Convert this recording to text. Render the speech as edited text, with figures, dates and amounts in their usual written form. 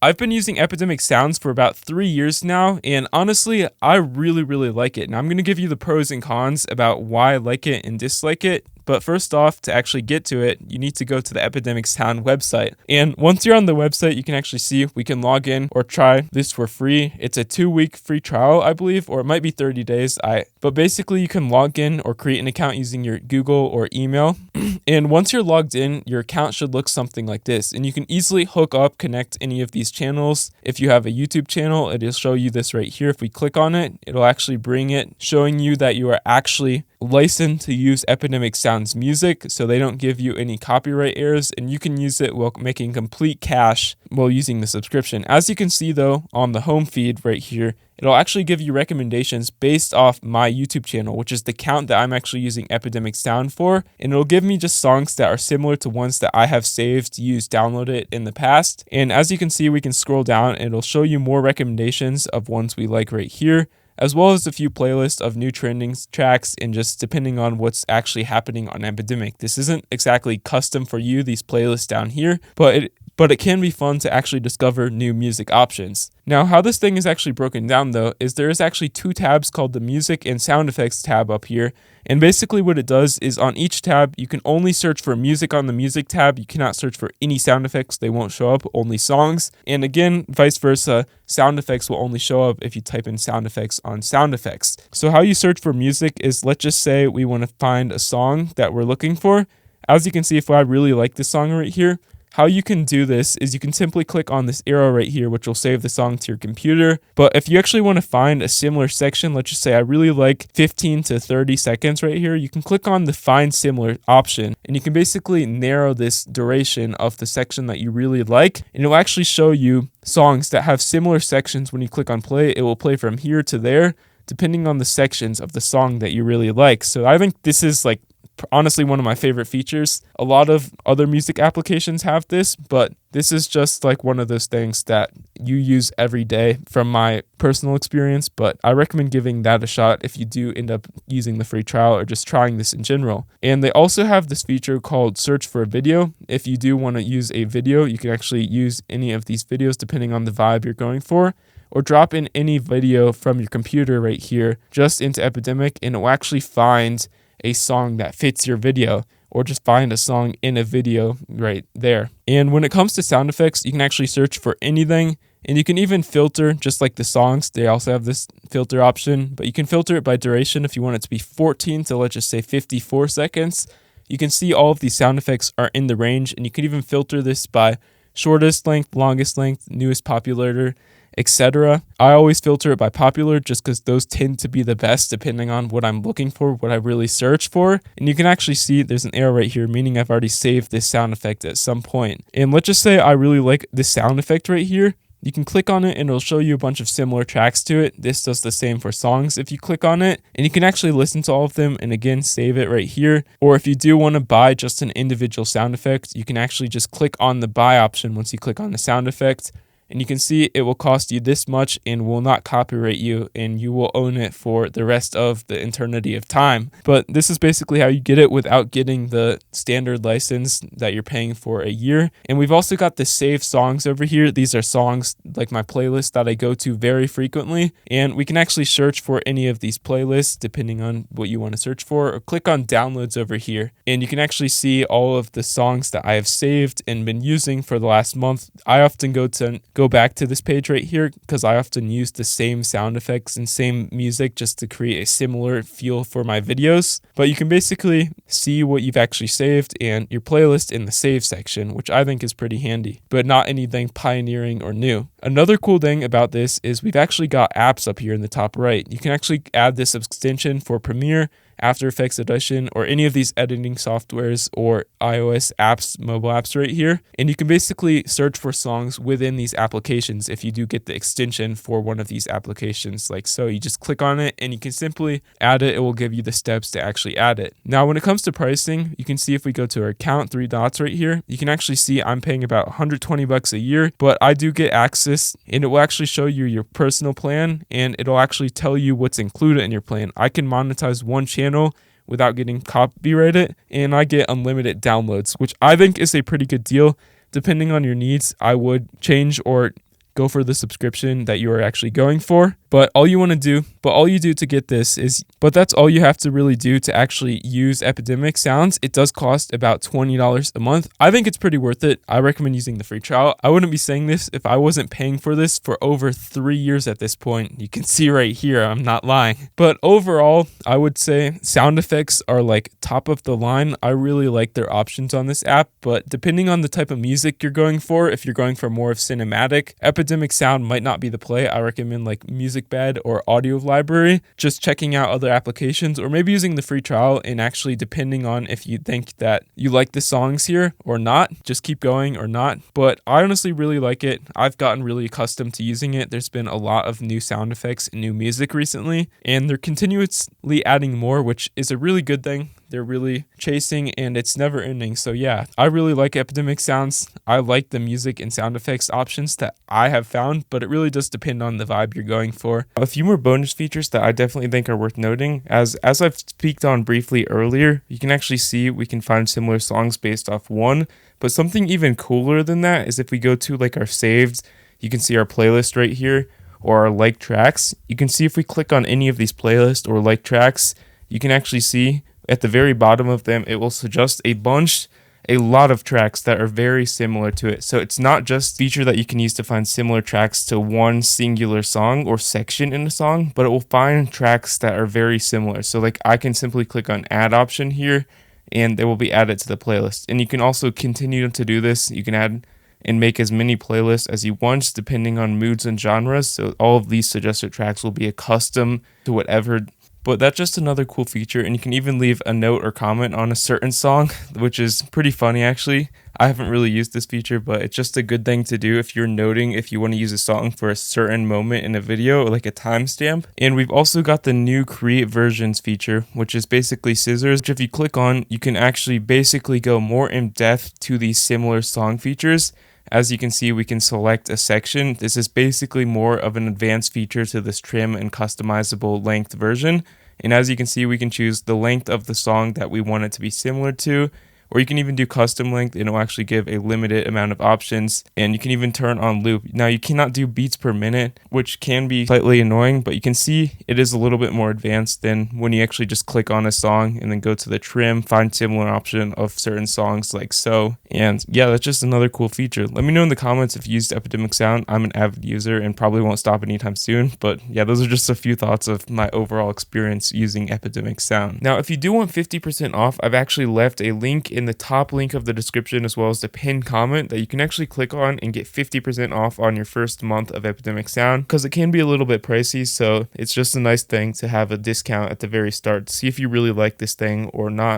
I've been using Epidemic Sounds for about 3 years now, and honestly, I really like it. And I'm going to give you the pros and cons about why I like it and dislike it. But first off, to actually get to it, you need to go to the Epidemic Sound website. And once you're on the website, you can actually see we can log in or try this for free. It's a 2-week free trial, I believe, or it might be 30 days. But basically, you can log in or create an account using your Google or email. And once you're logged in, your account should look something like this. And you can easily connect any of these channels. If you have a YouTube channel, it'll show you this right here. If we click on it, it'll actually bring it, showing you that you are actually licensed to use Epidemic Sounds music, so they don't give you any copyright errors, and you can use it while making complete cash while using the subscription. As you can see though, on the home feed right here, it'll actually give you recommendations based off my YouTube channel, which is the account that I'm actually using Epidemic Sound for, and it'll give me just songs that are similar to ones that I have saved, used, downloaded in the past. And as you can see, we can scroll down and it'll show you more recommendations of ones we like right here, as well as a few playlists of new trending tracks, and just depending on what's actually happening on Epidemic. This isn't exactly custom for you, these playlists down here, but it can be fun to actually discover new music options. Now, how this thing is actually broken down though, is there is actually 2 tabs called the Music and Sound Effects tab up here. And basically what it does is on each tab, you can only search for music on the music tab. You cannot search for any sound effects. They won't show up, only songs. And again, vice versa, sound effects will only show up if you type in sound effects on sound effects. So how you search for music is, let's just say we want to find a song that we're looking for. As you can see, if I really like this song right here, how you can do this is you can simply click on this arrow right here, which will save the song to your computer. But if you actually want to find a similar section, let's just say I really like 15 to 30 seconds right here, you can click on the Find Similar option, and you can basically narrow this duration of the section that you really like, and it'll actually show you songs that have similar sections. When you click on play, it will play from here to there, depending on the sections of the song that you really like. So I think this is honestly one of my favorite features. A lot of other music applications have this, but this is just one of those things that you use every day from my personal experience. But I recommend giving that a shot if you do end up using the free trial or just trying this in general. And they also have this feature called Search for a Video. If you do want to use a video, you can actually use any of these videos depending on the vibe you're going for, or drop in any video from your computer right here just into Epidemic, and it will actually find a song that fits your video, or just find a song in a video right there. And when it comes to sound effects, you can actually search for anything, and you can even filter just like the songs. They also have this filter option, but you can filter it by duration. If you want it to be 14 to, let's just say, 54 seconds, you can see all of these sound effects are in the range, and you can even filter this by shortest length, longest length, newest popular, etc. I always filter it by popular just because those tend to be the best depending on what I'm looking for, what I really search for. And you can actually see there's an arrow right here, meaning I've already saved this sound effect at some point. And let's just say I really like this sound effect right here. You can click on it and it'll show you a bunch of similar tracks to it. This does the same for songs if you click on it, and you can actually listen to all of them and again save it right here. Or if you do want to buy just an individual sound effect, you can actually just click on the buy option once you click on the sound effect. And you can see it will cost you this much and will not copyright you, and you will own it for the rest of the eternity of time. But this is basically how you get it without getting the standard license that you're paying for a year. And we've also got the save songs over here. These are songs like my playlist that I go to very frequently, and we can actually search for any of these playlists depending on what you want to search for, or click on downloads over here, and you can actually see all of the songs that I have saved and been using for the last month. I often go back to this page right here because I often use the same sound effects and same music just to create a similar feel for my videos. But you can basically see what you've actually saved and your playlist in the save section, which I think is pretty handy, but not anything pioneering or new. Another cool thing about this is we've actually got apps up here in the top right. You can actually add this extension for Premiere, After Effects Edition, or any of these editing softwares or iOS apps, mobile apps right here. And you can basically search for songs within these applications if you do get the extension for one of these applications. Like so, you just click on it and you can simply add it. It will give you the steps to actually add it. Now, when it comes to pricing, you can see if we go to our account, 3 dots right here, you can actually see I'm paying about $120 a year, but I do get access, and it will actually show you your personal plan, and it'll actually tell you what's included in your plan. I can monetize one channel without getting copyrighted, and I get unlimited downloads, which I think is a pretty good deal. Depending on your needs, I would change or go for the subscription that you are actually going for. But all you do to get this is, but that's all you have to really do to actually use Epidemic Sounds. It does cost about $20 a month. I think it's pretty worth it. I recommend using the free trial. I wouldn't be saying this if I wasn't paying for this for over 3 years at this point. You can see right here, I'm not lying. But overall, I would say sound effects are like top of the line. I really like their options on this app, but depending on the type of music you're going for, if you're going for more of cinematic, Epidemic Sound might not be the play. I recommend like Music Bed or Audio Library, just checking out other applications, or maybe using the free trial, and actually depending on if you think that you like the songs here or not, just keep going or not. But I honestly really like it. I've gotten really accustomed to using it. There's been a lot of new sound effects and new music recently, and they're continuously adding more, which is a really good thing. They're really chasing, and it's never ending. So yeah, I really like Epidemic Sounds. I like the music and sound effects options that I have found, but it really does depend on the vibe you're going for. A few more bonus features that I definitely think are worth noting. As I've speaked on briefly earlier, you can actually see we can find similar songs based off one, but something even cooler than that is if we go to like our saved, you can see our playlist right here, or our like tracks. You can see if we click on any of these playlists or like tracks, you can actually see at the very bottom of them, it will suggest a lot of tracks that are very similar to it. So it's not just a feature that you can use to find similar tracks to one singular song or section in a song, but it will find tracks that are very similar. So like I can simply click on add option here, and they will be added to the playlist. And you can also continue to do this. You can add and make as many playlists as you want, depending on moods and genres. So all of these suggested tracks will be accustomed to whatever. But that's just another cool feature, and you can even leave a note or comment on a certain song, which is pretty funny actually. I haven't really used this feature, but it's just a good thing to do if you're noting if you want to use a song for a certain moment in a video, like a timestamp. And we've also got the new create versions feature, which is basically scissors, which if you click on, you can actually basically go more in depth to these similar song features. As you can see, we can select a section. This is basically more of an advanced feature to this trim and customizable length version. And as you can see, we can choose the length of the song that we want it to be similar to, or you can even do custom length, and it'll actually give a limited amount of options. And you can even turn on loop. Now you cannot do beats per minute, which can be slightly annoying, but you can see it is a little bit more advanced than when you actually just click on a song and then go to the trim, find similar option of certain songs like so. And yeah, that's just another cool feature. Let me know in the comments if you used Epidemic Sound. I'm an avid user and probably won't stop anytime soon, but yeah, those are just a few thoughts of my overall experience using Epidemic Sound. Now, if you do want 50% off, I've actually left a link in the top link of the description as well as the pinned comment that you can actually click on and get 50% off on your first month of Epidemic Sound, because it can be a little bit pricey, so it's just a nice thing to have a discount at the very start to see if you really like this thing or not.